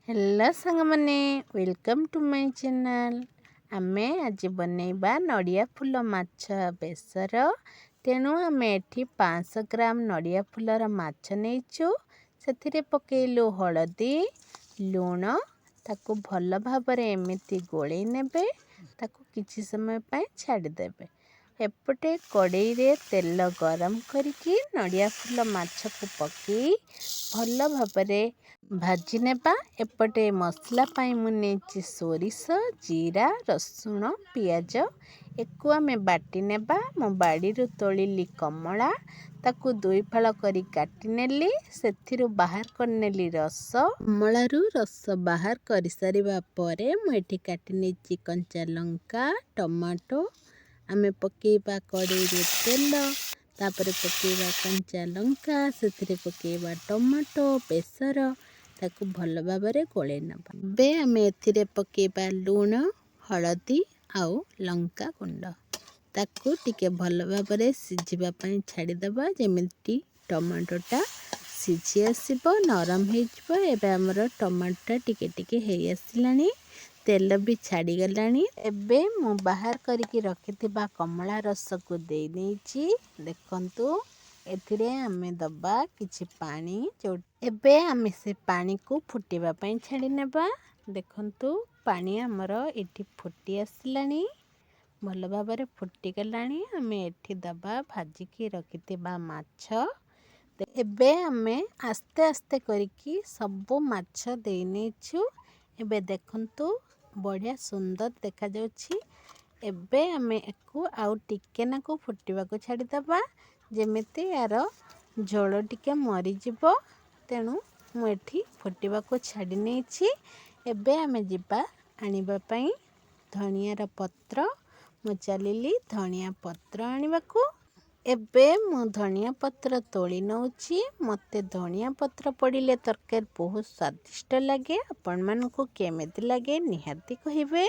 Hello सांग माने welcome to my channel. आमे आज बनैबा नड़िया फूल माछ बेसर। तेणु आमे एठी 500 ग्राम नड़िया फूलर माछ नैचु। सेथिरे पकेइलु हळदी लूण ताकू भल भाबरे एमिति गोळै नेबे। ताकू किछि समय पय छाडी देबे। एपटे कड़ाई रे तेल गरम करिकी नड़िया फूल माछ को पकई भल भाबरे भाजी नेबा। एपटे मसला पाई मु नेछि सोरिष जीरा रसुण पियाज एकु आमे बाटी नेबा। मो बाड़ी रु तोलिली कमला ताकू दुई फाळ करी काटी नेली। सेथिरु बाहर करनेली रस। कमला रु रस बाहर करि सारिबा परे मु एठी काटी नेछि कंचा लंका टमाटो। आमे पकेइबा कड़ाई रे तेल तापरे पकेइबा कंचा लंका सेथिरे पकेइबा टमाटो बेसर ताकू भल भाबरे गोळै नबा। बे आमे एथिरे पकेइबा लूण हळदी आउ लंका गुंड ताकू टिके भल भाबरे सिझिबा पई छाडी दबा। जेमिति टमाटोटा सिझी आसीबो नरम हेजिबो। एबे हमर टमाटो टिके टिके हेइ आसिलानी तेल भी छाडी गलानी। एबे मु बाहर करिकी रखिथिबा कमला रस को देई नेछि। देखंतु एथिरे आमे दबा किछि पानी। एबे आमे से पानी को फुटिबा पई छाडी नेबा। देखंतु पानी हमर एठी फुटी आसिलानी भल भाबरे फुटी गलानी। आमे एठी दबा भाजिकी रखिथिबा माछ। एबे आमे आस्ते आस्ते करिकी सबो माछ देई नेछु। एबे देखंतु बढ़िया सुंदर देखा जाउछि। एबे आमे एकु आउ टिके नाकु फुटिबा को छाडी दबा जेमिति यार झोल टिके मरि जिवो। तेणु मु एठी फुटिबा को छाडी नेछि। एबे आमे जिबा आनिबा पई धनियार पत्र। मु चलिली धनिया पत्र आनिबा को। एबे मु धनिया पत्र तोली नउछि। मते धनिया पत्र पडिले तरकारी बहुत स्वादिष्ट लागे। आपण मानको केमिति लागे निहाती कहिबे।